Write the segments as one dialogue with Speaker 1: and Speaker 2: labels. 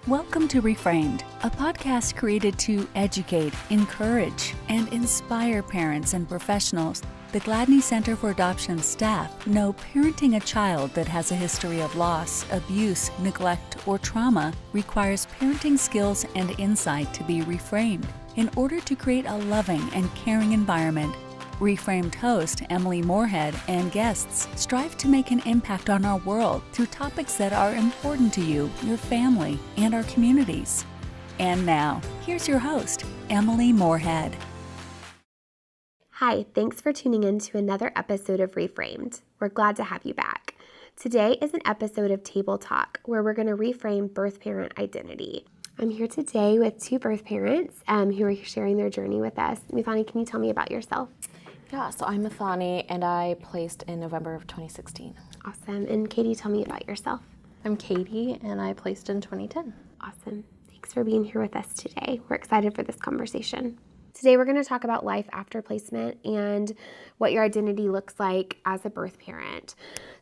Speaker 1: Welcome to Reframed, a podcast created to educate, encourage, and inspire parents and professionals. The Gladney Center for Adoption staff know parenting a child that has a history of loss, abuse, neglect, or trauma requires parenting skills and insight to be reframed in order to create a loving and caring environment. Reframed host Emily Moorhead and guests strive to make an impact on our world through topics that are important to you, your family, and our communities. And now, here's your host, Emily Moorhead.
Speaker 2: Hi, thanks for tuning in to another episode of Reframed. We're glad to have you back. Today is an episode of Table Talk where we're going to reframe birth parent identity. I'm here today with two birth parents who are sharing their journey with us. Mithani, can you tell me about yourself?
Speaker 3: Yeah, so I'm Mithani, and I placed in November of 2016.
Speaker 2: Awesome. And Katie, tell me about yourself.
Speaker 4: I'm Katie, and I placed in 2010.
Speaker 2: Awesome. Thanks for being here with us today. We're excited for this conversation. Today we're going to talk about life after placement and what your identity looks like as a birth parent.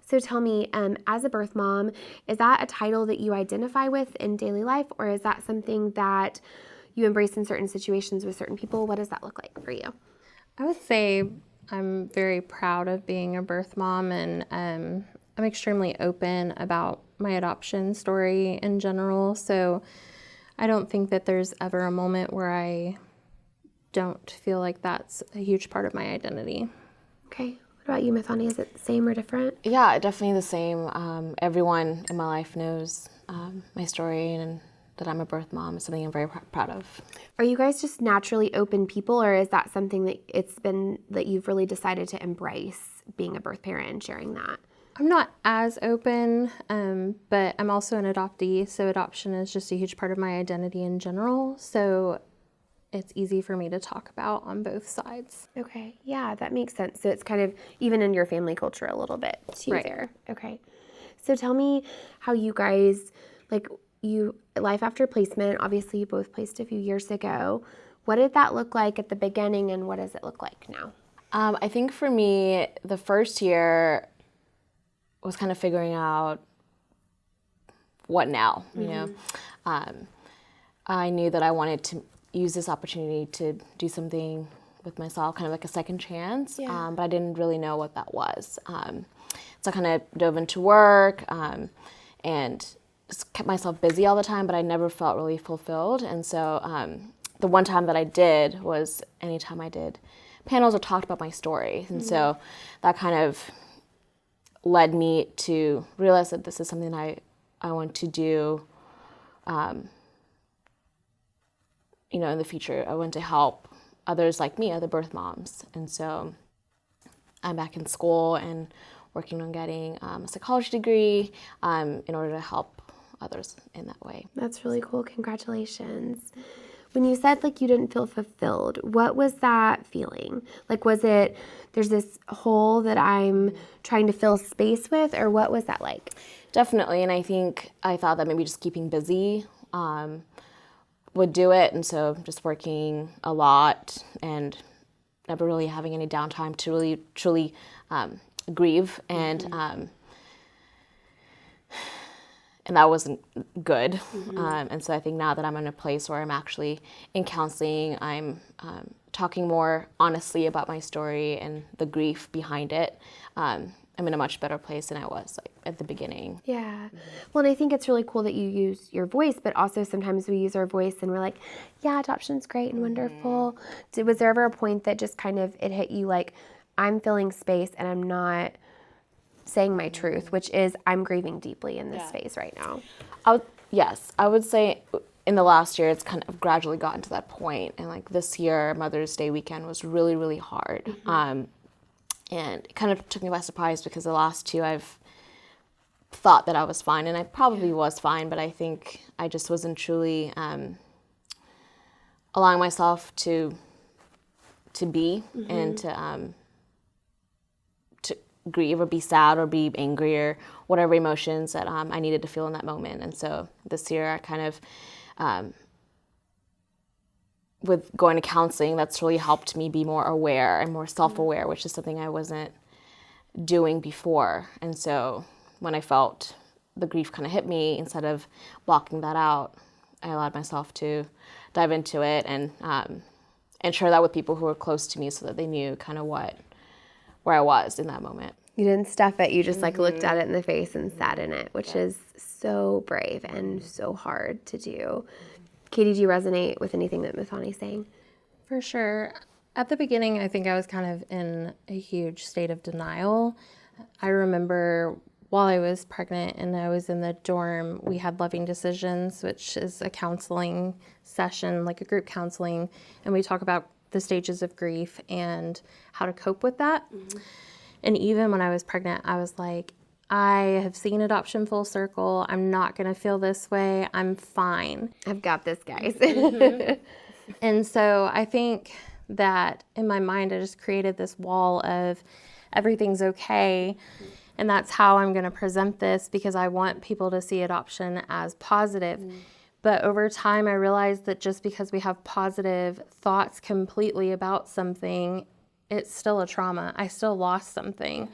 Speaker 2: So tell me, as a birth mom, is that a title that you identify with in daily life, or is that something that you embrace in certain situations with certain people? What does that look like for you?
Speaker 4: I would say I'm very proud of being a birth mom, and I'm extremely open about my adoption story in general. So I don't think that there's ever a moment where I don't feel like that's a huge part of my identity.
Speaker 2: Okay. What about you, Mithani? Is it the same or different?
Speaker 3: Yeah, definitely the same. Everyone in my life knows my story, and that I'm a birth mom is something I'm very proud of.
Speaker 2: Are you guys just naturally open people, or is that something that it's been that you've really decided to embrace, being a birth parent and sharing that?
Speaker 4: I'm not as open, but I'm also an adoptee, so adoption is just a huge part of my identity in general. So it's easy for me to talk about on both sides.
Speaker 2: Okay, yeah, that makes sense. So it's kind of even in your family culture a little bit too there. Okay. So tell me how you guys, life after placement, obviously you both placed a few years ago. What did that look like at the beginning, and what does it look like now?
Speaker 3: I think for me, the first year was kind of figuring out what now, you know. I knew that I wanted to use this opportunity to do something with myself, kind of like a second chance, but I didn't really know what that was. So I kind of dove into work and just kept myself busy all the time, but I never felt really fulfilled. And so the one time that I did was anytime I did panels or talked about my story. And so that kind of led me to realize that this is something I want to do, in the future. I want to help others like me, other birth moms. And so I'm back in school and working on getting a psychology degree in order to help others in that way.
Speaker 2: That's really cool. Congratulations. When you said you didn't feel fulfilled, what was that feeling? Was it there's this hole that I'm trying to fill space with, or what was that like?
Speaker 3: Definitely, and I think I thought that maybe just keeping busy would do it, and so just working a lot and never really having any downtime to really truly grieve, and that wasn't good. And so I think now that I'm in a place where I'm actually in counseling, I'm talking more honestly about my story and the grief behind it. I'm in a much better place than I was at the beginning.
Speaker 2: Yeah. Well, and I think it's really cool that you use your voice, but also sometimes we use our voice and we're like, yeah, adoption's great and wonderful. Was there ever a point that just kind of it hit you I'm filling space and I'm not saying my truth, which is I'm grieving deeply in this phase right now?
Speaker 3: Yes, I would say in the last year it's kind of gradually gotten to that point. And this year, Mother's Day weekend was really, really hard. And it kind of took me by surprise because the last two I've thought that I was fine, and I probably was fine, but I think I just wasn't truly allowing myself to be and to grieve or be sad or be angry or whatever emotions that I needed to feel in that moment. And so this year I kind of with going to counseling, that's really helped me be more aware and more self-aware, which is something I wasn't doing before. And so when I felt the grief kind of hit me, instead of blocking that out, I allowed myself to dive into it and share that with people who were close to me so that they knew kind of where I was in that moment.
Speaker 2: You didn't stuff it. You just like looked at it in the face and sat in it, which is so brave and so hard to do. Katie, do you resonate with anything that Mithani's saying?
Speaker 4: For sure. At the beginning, I think I was kind of in a huge state of denial. I remember while I was pregnant and I was in the dorm, we had Loving Decisions, which is a counseling session, like a group counseling, and we talk about the stages of grief and how to cope with that. And even when I was pregnant, I was like, I have seen adoption full circle. I'm not going to feel this way. I'm fine.
Speaker 2: I've got this, guys.
Speaker 4: And so I think that in my mind, I just created this wall of everything's okay. And that's how I'm going to present this because I want people to see adoption as positive. But over time, I realized that just because we have positive thoughts completely about something, it's still a trauma. I still lost something.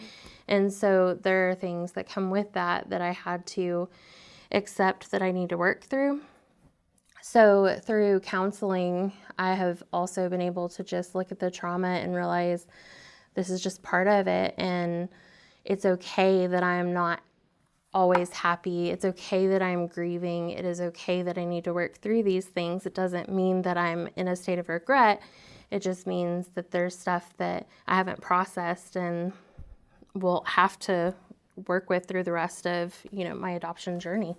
Speaker 4: And so there are things that come with that I had to accept that I need to work through. So through counseling, I have also been able to just look at the trauma and realize this is just part of it. And it's okay that I'm not always happy. It's okay that I'm grieving. It is okay that I need to work through these things. It doesn't mean that I'm in a state of regret. It just means that there's stuff that I haven't processed and will have to work with through the rest of, my adoption journey.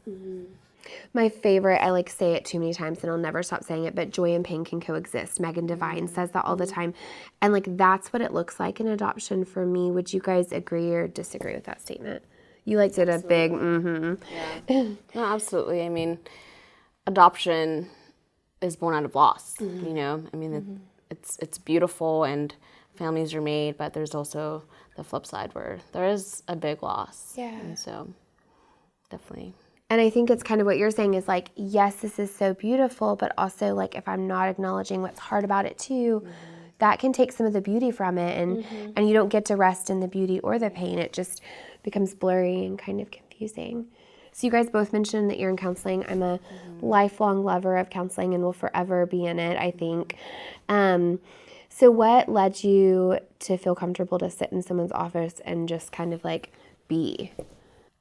Speaker 2: My favorite, I say it too many times and I'll never stop saying it, but joy and pain can coexist. Megan Devine says that all the time. And that's what it looks like in adoption for me. Would you guys agree or disagree with that statement? You did a big
Speaker 3: Yeah. No, absolutely. I mean, adoption is born out of loss, it's beautiful and families are made, but there's also the flip side where there is a big loss.
Speaker 2: Yeah.
Speaker 3: And so definitely.
Speaker 2: And I think it's kind of what you're saying is yes, this is so beautiful, but also if I'm not acknowledging what's hard about it too, that can take some of the beauty from it. And you don't get to rest in the beauty or the pain. It just becomes blurry and kind of confusing. So you guys both mentioned that you're in counseling. I'm a lifelong lover of counseling and will forever be in it, I think. So what led you to feel comfortable to sit in someone's office and just kind of be?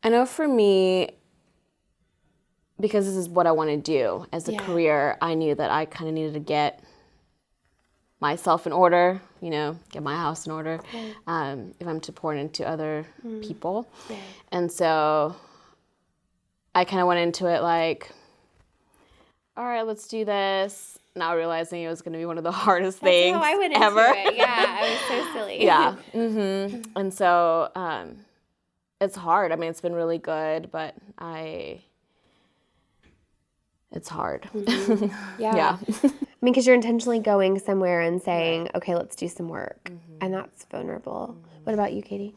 Speaker 3: I know for me, because this is what I want to do as a career, I knew that I kind of needed to get myself in order, get my house in order, if I'm to pour into other people. Yeah. And so I kind of went into it all right, let's do this. Not realizing it was going to be one of the hardest things ever.
Speaker 2: That's how I went into it. Yeah, I was so silly.
Speaker 3: Yeah. And so it's hard. I mean, it's been really good, but it's hard.
Speaker 2: Yeah. I mean, because you're intentionally going somewhere and saying, okay, let's do some work. And that's vulnerable. What about you, Katie?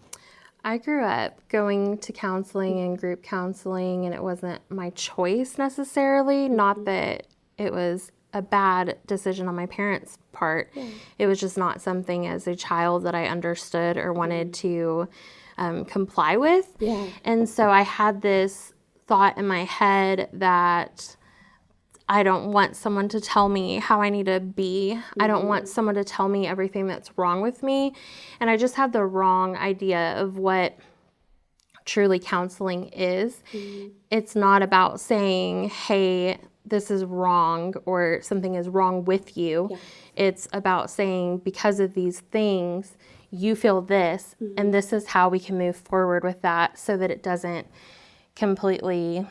Speaker 4: I grew up going to counseling and group counseling, and it wasn't my choice necessarily. Not that it was a bad decision on my parents' part. It was just not something as a child that I understood or wanted to comply with. Yeah. And so I had this thought in my head that I don't want someone to tell me how I need to be. I don't want someone to tell me everything that's wrong with me. And I just had the wrong idea of what truly counseling is. It's not about saying, hey, this is wrong or something is wrong with you. Yeah. It's about saying, because of these things, you feel this, and this is how we can move forward with that so that it doesn't completely,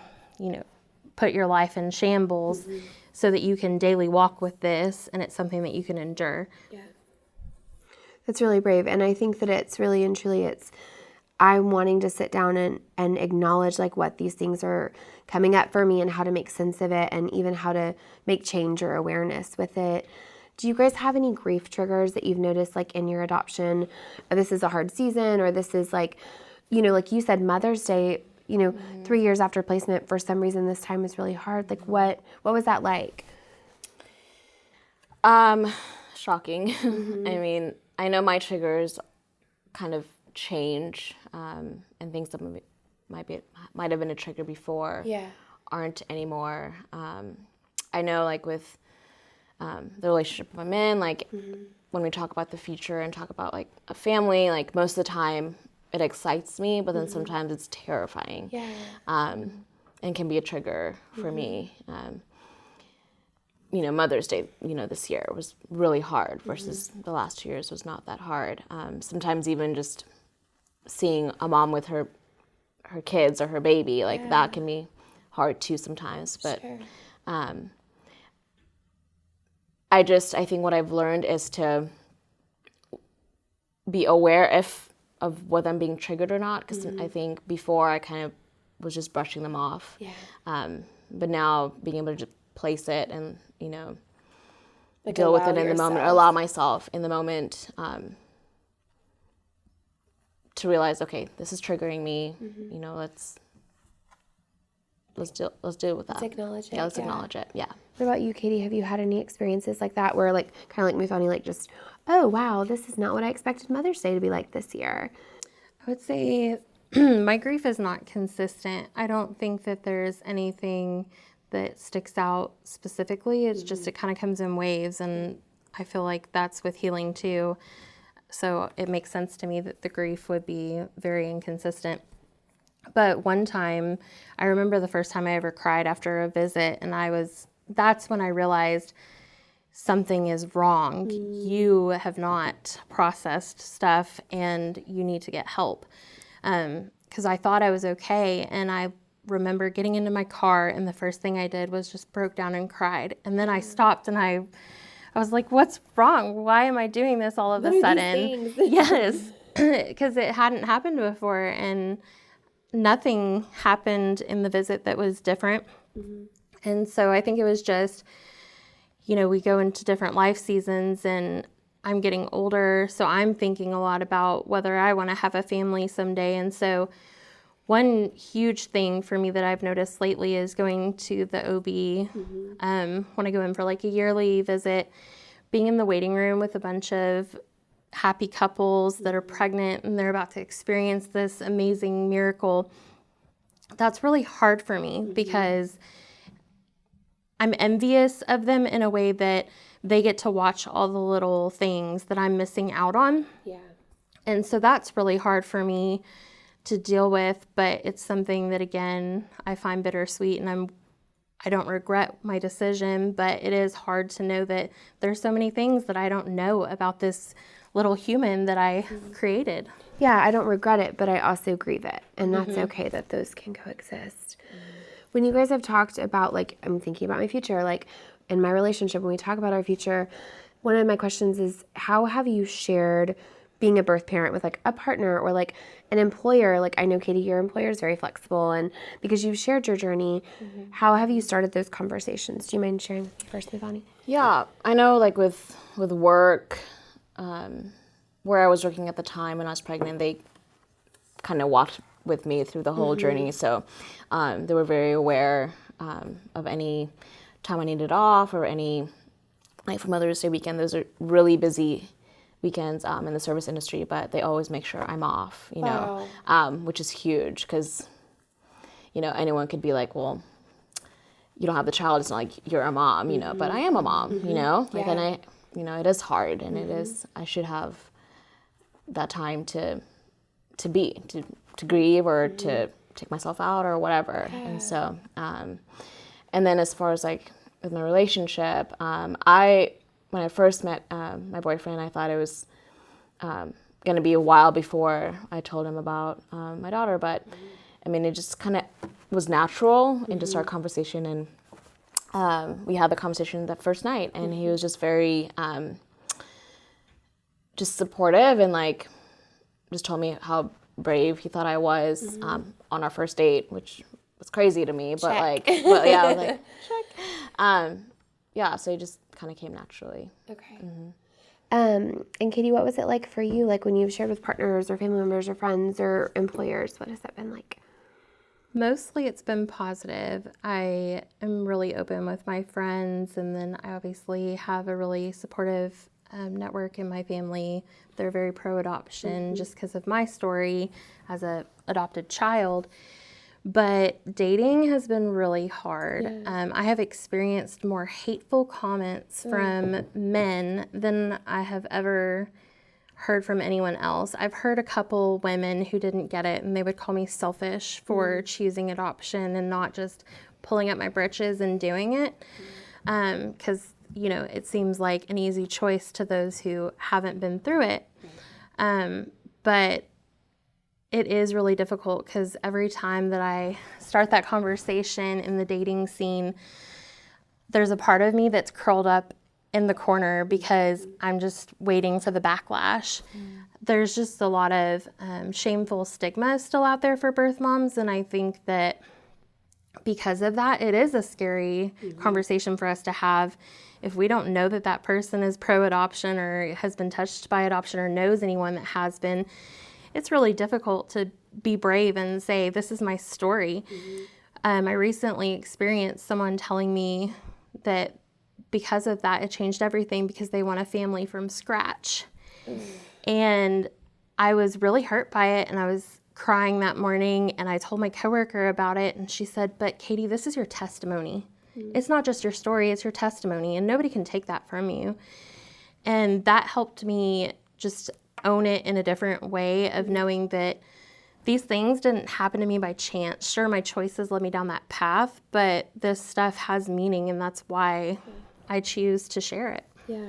Speaker 4: put your life in shambles, so that you can daily walk with this and it's something that you can endure.
Speaker 2: Yeah. That's really brave. And I think that it's really and truly I'm wanting to sit down and acknowledge what these things are coming up for me and how to make sense of it and even how to make change or awareness with it. Do you guys have any grief triggers that you've noticed in your adoption? Or this is a hard season, or this is like you said, Mother's Day, 3 years after placement, for some reason this time is really hard. What was that like?
Speaker 3: Shocking. I mean, I know my triggers kind of change, and things that might have been a trigger before aren't anymore. I know like with the relationship I'm in, like when we talk about the future and talk about like a family, like most of the time it excites me, but then sometimes it's terrifying. And can be a trigger for me. You know, Mother's Day, you know, this year was really hard versus the last 2 years was not that hard. Sometimes even just seeing a mom with her kids or her baby, like that can be hard too sometimes. But I think what I've learned is to be aware of whether I'm being triggered or not, because I think before I kind of was just brushing them off. But now being able to just place it and, you know, like deal with it in the moment, or allow myself in the moment to realize, okay, this is triggering me, you know, let's deal with that.
Speaker 2: Let's acknowledge it.
Speaker 3: Yeah, let's acknowledge it. Yeah.
Speaker 2: What about you, Katie? Have you had any experiences like that where, like, kind of like Muthani, like just, oh, wow, this is not what I expected Mother's Day to be like this year?
Speaker 4: I would say my grief is not consistent. I don't think that there's anything that sticks out specifically. It's just it kind of comes in waves, and I feel like that's with healing too. So it makes sense to me that the grief would be very inconsistent. But one time, I remember the first time I ever cried after a visit, and that's when I realized something is wrong. You have not processed stuff, and you need to get help. Because I thought I was okay, and I remember getting into my car, and the first thing I did was just broke down and cried. And then I stopped, and I was like, what's wrong? Why am I doing this all of a sudden? Yes, because it hadn't happened before, and nothing happened in the visit that was different. And so I think it was just, you know, we go into different life seasons, and I'm getting older, so I'm thinking a lot about whether I want to have a family someday. And so one huge thing for me that I've noticed lately is going to the OB when I go in for like a yearly visit, being in the waiting room with a bunch of happy couples that are pregnant and they're about to experience this amazing miracle. That's really hard for me because I'm envious of them in a way that they get to watch all the little things that I'm missing out on. And so that's really hard for me to deal with, but it's something that, again, I find bittersweet, and I don't regret my decision, but it is hard to know that there's so many things that I don't know about this little human that I created.
Speaker 2: Yeah, I don't regret it, but I also grieve it, and that's okay that those can coexist. When you guys have talked about, like, I'm thinking about my future, like, in my relationship, when we talk about our future, one of my questions is, how have you shared being a birth parent with, like, a partner or, like, an employer? Like, I know, Katie, your employer is very flexible, and because you've shared your journey, how have you started those conversations? Do you mind sharing with me first, Navamis?
Speaker 3: Yeah, I know, like, with work, where I was working at the time when I was pregnant, they kind of walked with me through the whole journey, so they were very aware of any time I needed off, or any, like, for Mother's Day weekend. Those are really busy weekends in the service industry, but they always make sure I'm off, you know, which is huge, because, you know, anyone could be like, well, you don't have the child, it's not like you're a mom, you know, but I am a mom, you know, like, and I, you know, it is hard, and it is, I should have that time to grieve, or to take myself out, or whatever. And so, and then as far as, like, with my relationship, when I first met my boyfriend, I thought it was going to be a while before I told him about my daughter. But, I mean, it just kind of was natural into our conversation. And we had the conversation that first night. And he was just very just supportive, and, like, just told me how brave he thought I was on our first date, which was crazy to me. But, like, but yeah, I was like, check. Yeah, so it just kind of came naturally.
Speaker 2: Okay. And Katie, what was it like for you? Like, when you've shared with partners or family members or friends or employers, what has that been like?
Speaker 4: Mostly it's been positive. I am really open with my friends, and then I obviously have a really supportive network in my family. They're very pro-adoption just because of my story as a adopted child. But dating has been really hard. I have experienced more hateful comments from men than I have ever heard from anyone else. I've heard a couple women who didn't get it, and they would call me selfish for choosing adoption and not just pulling up my britches and doing it. Because, you know, it seems like an easy choice to those who haven't been through it. But it is really difficult because every time that I start that conversation in the dating scene, there's a part of me that's curled up in the corner because I'm just waiting for the backlash. There's just a lot of shameful stigma still out there for birth moms, and I think that because of that, it is a scary conversation for us to have if we don't know that that person is pro-adoption or has been touched by adoption or knows anyone that has been. It's really difficult to be brave and say, this is my story. I recently experienced someone telling me that because of that, it changed everything because they want a family from scratch. And I was really hurt by it, and I was crying that morning, and I told my coworker about it, and she said, but Katie, this is your testimony. It's not just your story, it's your testimony, and nobody can take that from you. And that helped me just own it in a different way of knowing that these things didn't happen to me by chance. Sure, my choices led me down that path, but this stuff has meaning, and that's why I choose to share it.
Speaker 2: Yeah.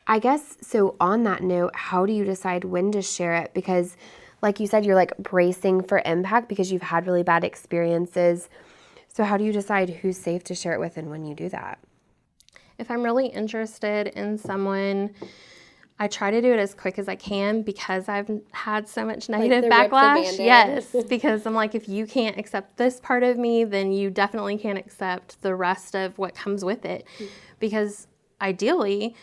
Speaker 2: I guess, so on that note, how do you decide when to share it? Because like you said, you're like bracing for impact because you've had really bad experiences. So how do you decide who's safe to share it with and when you do that?
Speaker 4: If I'm really interested in someone, I try to do it as quick as I can because I've had so much negative backlash. Yes, because I'm like, if you can't accept this part of me, then you definitely can't accept the rest of what comes with it. Because ideally,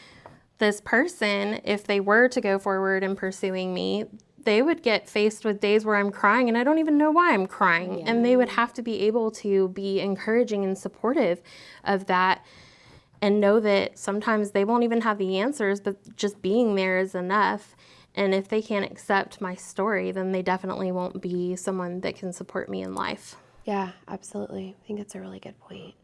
Speaker 4: this person, if they were to go forward in pursuing me, they would get faced with days where I'm crying and I don't even know why I'm crying. And they would have to be able to be encouraging and supportive of that and know that sometimes they won't even have the answers, but just being there is enough. And if they can't accept my story, then they definitely won't be someone that can support me in life.
Speaker 2: Yeah, absolutely. I think it's a really good point.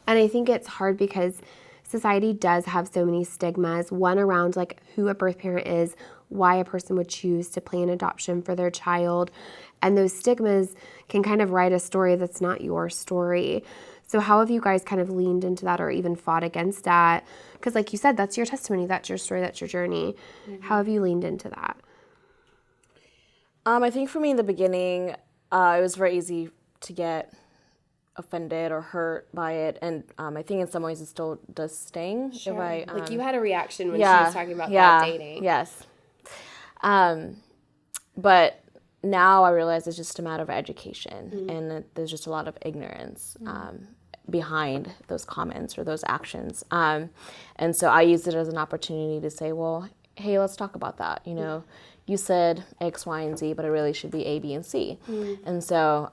Speaker 2: And I think it's hard because society does have so many stigmas, one around like who a birth parent is, why a person would choose to plan adoption for their child. And those stigmas can kind of write a story that's not your story. So how have you guys kind of leaned into that or even fought against that? Because like you said, that's your testimony, that's your story, that's your journey. How have you leaned into that?
Speaker 3: I think for me in the beginning, it was very easy to get offended or hurt by it, and I think in some ways it still does sting.
Speaker 2: Sure.
Speaker 3: If I,
Speaker 2: like you had a reaction when she was talking about that dating.
Speaker 3: Yes. But now I realize it's just a matter of education, and there's just a lot of ignorance behind those comments or those actions. And so I use it as an opportunity to say, well, hey, let's talk about that. You know, you said X, Y, and Z, but it really should be A, B, and C. And so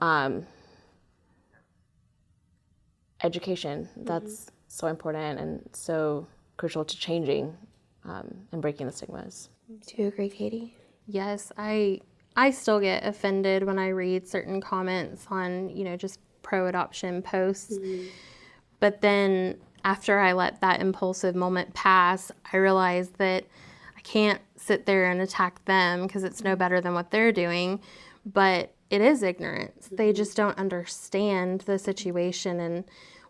Speaker 3: education, that's so important and so crucial to changing and breaking the stigmas.
Speaker 2: Do you agree, Katie?
Speaker 4: Yes, I still get offended when I read certain comments on, you know, just pro-adoption posts. But then after I let that impulsive moment pass, I realized that I can't sit there and attack them because it's no better than what they're doing. But it is ignorance. They just don't understand the situation. And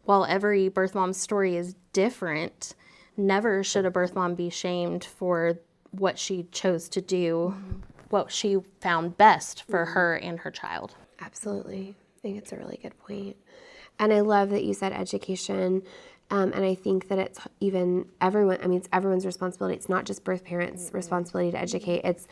Speaker 4: while every birth mom's story is different, never should a birth mom be shamed for what she chose to do, what she found best for her and her child.
Speaker 2: Absolutely. I think it's a really good point. And I love that you said education. And I think that it's even everyone, I mean, it's everyone's responsibility. It's not just birth parents' responsibility to educate. It's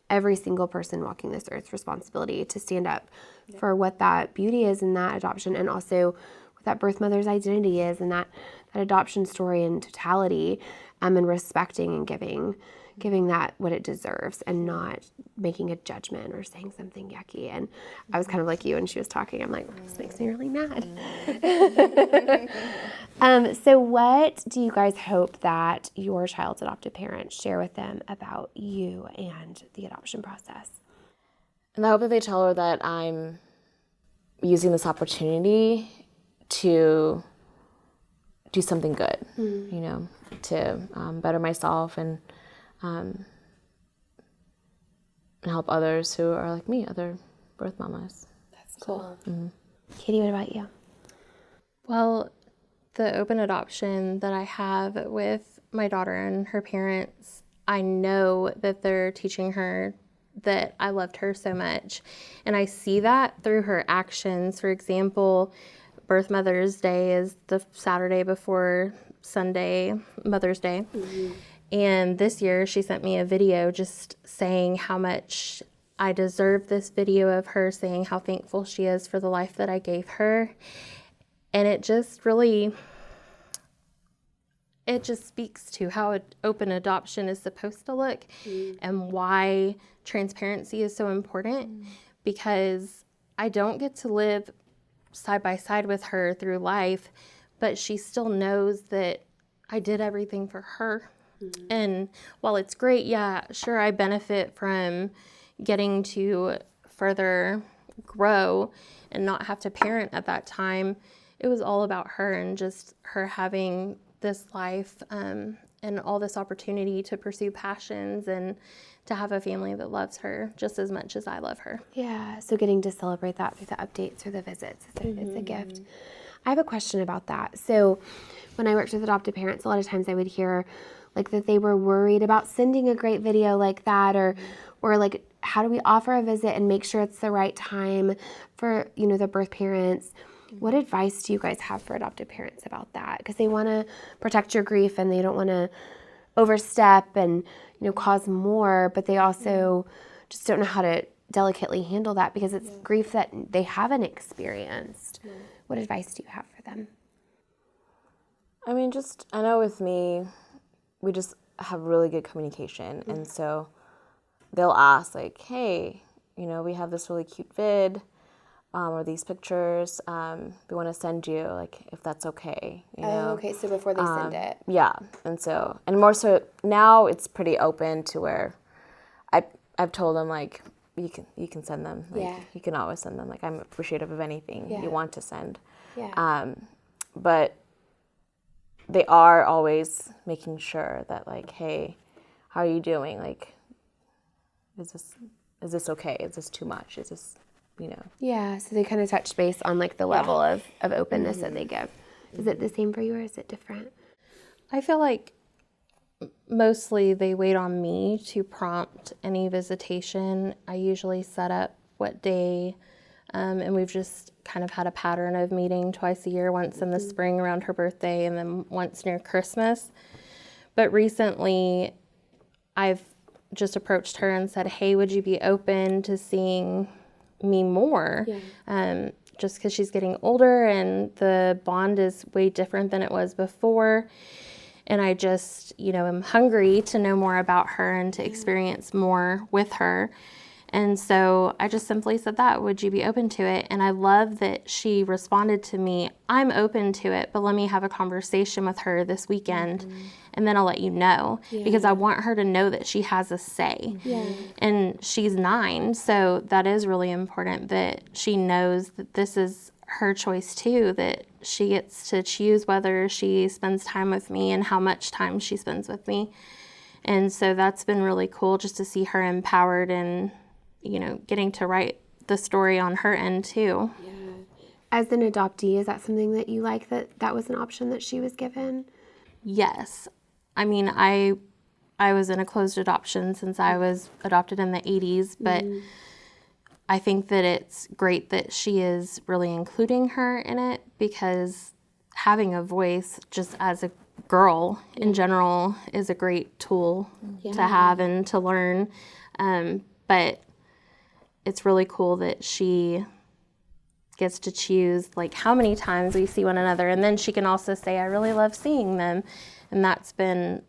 Speaker 2: every single person walking this earth's responsibility to stand up for what that beauty is in that adoption, and also what that birth mother's identity is, and that adoption story in totality, and respecting and giving that what it deserves, and not making a judgment or saying something yucky. And I was kind of like you when she was talking. I'm like, this makes me really mad. So what do you guys hope that your child's adoptive parents share with them about you and the adoption process?
Speaker 3: And I hope that they tell her that I'm using this opportunity to do something good, you know, to better myself and help others who are like me, other birth mamas.
Speaker 2: That's cool. Katie, what about you?
Speaker 4: Well, the open adoption that I have with my daughter and her parents, I know that they're teaching her that I loved her so much. And I see that through her actions. For example, Birth Mother's Day is the Saturday before Sunday, Mother's Day. And this year she sent me a video just saying how much I deserve this video of her saying how thankful she is for the life that I gave her. And it just really, it just speaks to how open adoption is supposed to look and why transparency is so important, because I don't get to live side by side with her through life, but she still knows that I did everything for her. And while it's great, yeah, sure, I benefit from getting to further grow and not have to parent at that time. It was all about her and just her having this life and all this opportunity to pursue passions and to have a family that loves her just as much as I love her.
Speaker 2: Yeah, so getting to celebrate that through the updates or the visits is a gift. I have a question about that. So when I worked with adoptive parents, a lot of times I would hear like that they were worried about sending a great video like that, or like, how do we offer a visit and make sure it's the right time for, you know, the birth parents? What advice do you guys have for adoptive parents about that? Because they want to protect your grief and they don't want to overstep and, you know, cause more, but they also just don't know how to delicately handle that because it's grief that they haven't experienced. What advice do you have for them?
Speaker 3: I mean, just, I know with me, we just have really good communication. And so they'll ask like, hey, you know, we have this really cute vid or these pictures. We want to send you, like, if that's okay. You know?
Speaker 2: Okay, so before they send it.
Speaker 3: Yeah. And so, and more so now it's pretty open to where I've told them like, you can send them. Like, you can always send them. Like, I'm appreciative of anything you want to send. But they are always making sure that like, hey, how are you doing? Like, is this okay? Is this too much? Is this, you know?
Speaker 2: Yeah, so they kind of touch base on like the level of openness that they give. Is it the same for you or is it different?
Speaker 4: I feel like mostly they wait on me to prompt any visitation. I usually set up what day, and we've just kind of had a pattern of meeting twice a year, once in the spring around her birthday and then once near Christmas. But recently I've just approached her and said, hey, would you be open to seeing me more? Just because she's getting older and the bond is way different than it was before. And I just, you know, am hungry to know more about her and to experience more with her. And so I just simply said that, would you be open to it? And I love that she responded to me, I'm open to it, but let me have a conversation with her this weekend and then I'll let you know, because I want her to know that she has a say. And she's 9, so that is really important that she knows that this is her choice too, that she gets to choose whether she spends time with me and how much time she spends with me. And so that's been really cool just to see her empowered and, you know, getting to write the story on her end too.
Speaker 2: As an adoptee, is that something that you like, that was an option that she was given?
Speaker 4: Yes. I mean, I was in a closed adoption since I was adopted in the 80s, but I think that it's great that she is really including her in it, because having a voice just as a girl in general is a great tool to have and to learn. But it's really cool that she gets to choose like how many times we see one another, and then she can also say, I really love seeing them. And that's been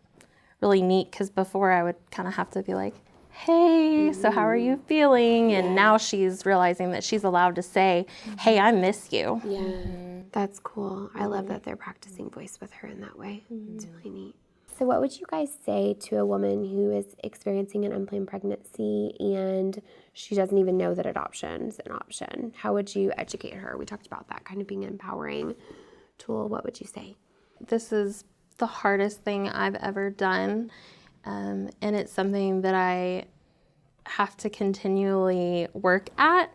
Speaker 4: really neat, because before I would kind of have to be like, hey, so how are you feeling? And now she's realizing that she's allowed to say, hey, I miss you.
Speaker 2: That's cool. I love that they're practicing voice with her in that way. It's really neat. So what would you guys say to a woman who is experiencing an unplanned pregnancy and she doesn't even know that adoption's an option? How would you educate her? We talked about that kind of being an empowering tool. What would you say?
Speaker 4: This is the hardest thing I've ever done, and it's something that I have to continually work at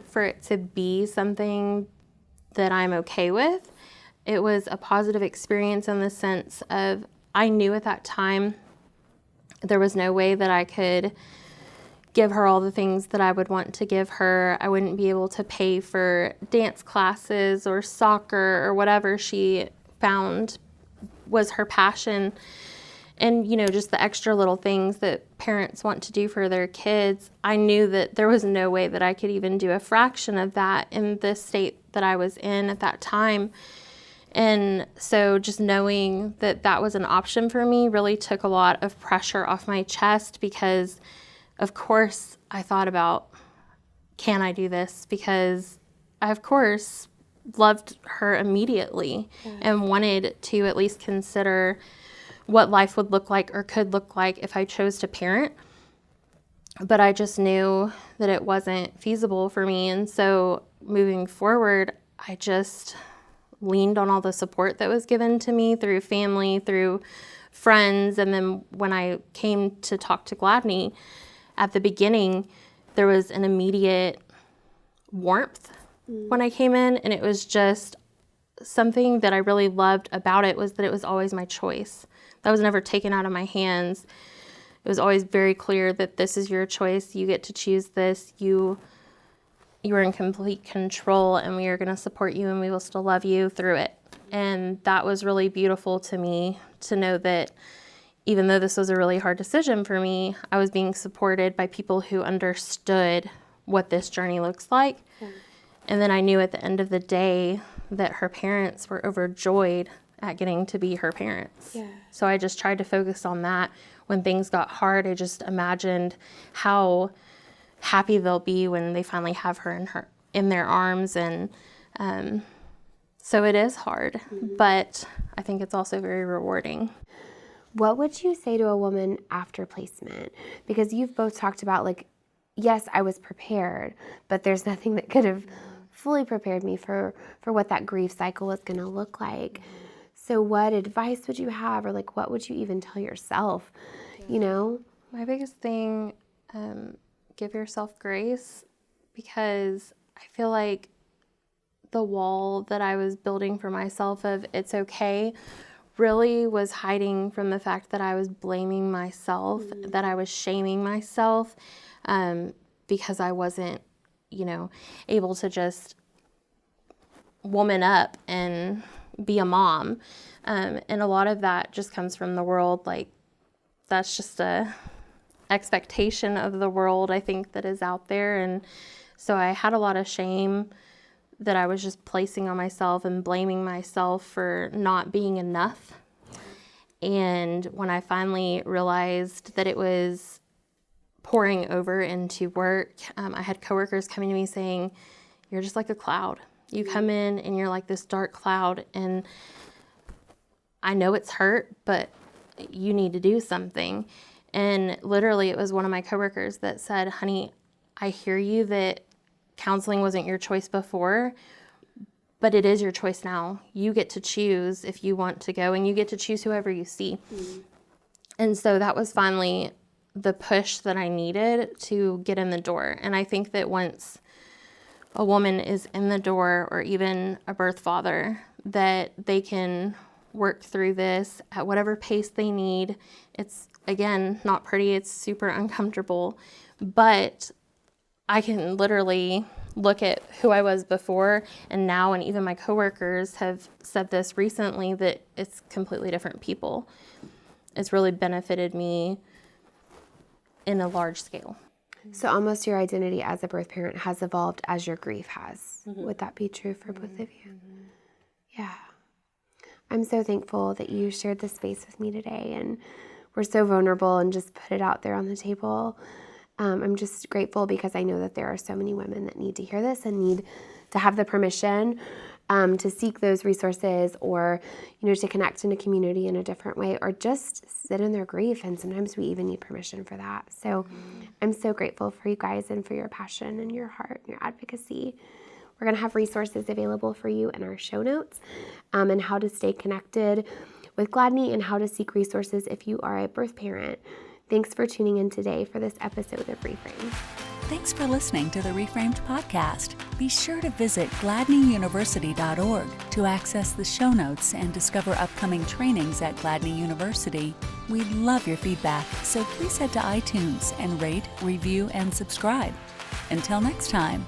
Speaker 4: for it to be something that I'm okay with. It was a positive experience in the sense of I knew at that time there was no way that I could give her all the things that I would want to give her. I wouldn't be able to pay for dance classes or soccer or whatever she found was her passion. And, you know, just the extra little things that parents want to do for their kids. I knew that there was no way that I could even do a fraction of that in the state that I was in at that time. And so just knowing that that was an option for me really took a lot of pressure off my chest, because of course I thought about, can I do this? Because I, of course, loved her immediately and wanted to at least consider what life would look like or could look like if I chose to parent. But I just knew that it wasn't feasible for me. And so moving forward, I just leaned on all the support that was given to me through family, through friends. And then when I came to talk to Gladney at the beginning, there was an immediate warmth when I came in. And it was just something that I really loved about it was that it was always my choice. That was never taken out of my hands. It was always very clear that this is your choice. You get to choose this. You are in complete control, and we are going to support you, and we will still love you through it. And that was really beautiful to me, to know that even though this was a really hard decision for me, I was being supported by people who understood what this journey looks like. And then I knew at the end of the day that her parents were overjoyed at getting to be her parents. So I just tried to focus on that. When things got hard, I just imagined how happy they'll be when they finally have her in their arms. And so it is hard, but I think it's also very rewarding.
Speaker 2: What would you say to a woman after placement? Because you've both talked about, like, yes, I was prepared, but there's nothing that could have fully prepared me for what that grief cycle was going to look like. So what advice would you have, or like what would you even tell yourself, you know?
Speaker 4: My biggest thing, give yourself grace, because I feel like the wall that I was building for myself of it's okay really was hiding from the fact that I was blaming myself, that I was shaming myself, because I wasn't, you know, able to just woman up and be a mom. And a lot of that just comes from the world. Like, that's just a expectation of the world, I think, that is out there. And so I had a lot of shame that I was just placing on myself and blaming myself for not being enough. And when I finally realized that it was pouring over into work, I had coworkers coming to me saying, "You're just like a cloud. You come in and you're like this dark cloud, and I know it's hurt, but you need to do something." And literally it was one of my coworkers that said, "Honey, I hear you that counseling wasn't your choice before, but it is your choice now. You get to choose if you want to go, and you get to choose whoever you see." And so that was finally the push that I needed to get in the door. And I think that once a woman is in the door, or even a birth father, that they can work through this at whatever pace they need. It's, again, not pretty. It's super uncomfortable. But I can literally look at who I was before and now, and even my coworkers have said this recently, that it's completely different people. It's really benefited me in a large scale.
Speaker 2: So almost your identity as a birth parent has evolved as your grief has. Would that be true for both of you? Yeah. I'm so thankful that you shared this space with me today, and we're so vulnerable and just put it out there on the table. I'm just grateful because I know that there are so many women that need to hear this and need to have the permission to seek those resources, or, to connect in a community in a different way, or just sit in their grief. And sometimes we even need permission for that. So I'm so grateful for you guys and for your passion and your heart and your advocacy. We're going to have resources available for you in our show notes, and how to stay connected with Gladney and how to seek resources if you are a birth parent. Thanks for tuning in today for this episode of Reframed.
Speaker 1: Thanks for listening to the reFramed podcast. Be sure to visit gladneyuniversity.org to access the show notes and discover upcoming trainings at Gladney University. We'd love your feedback, so please head to iTunes and rate, review, and subscribe. Until next time.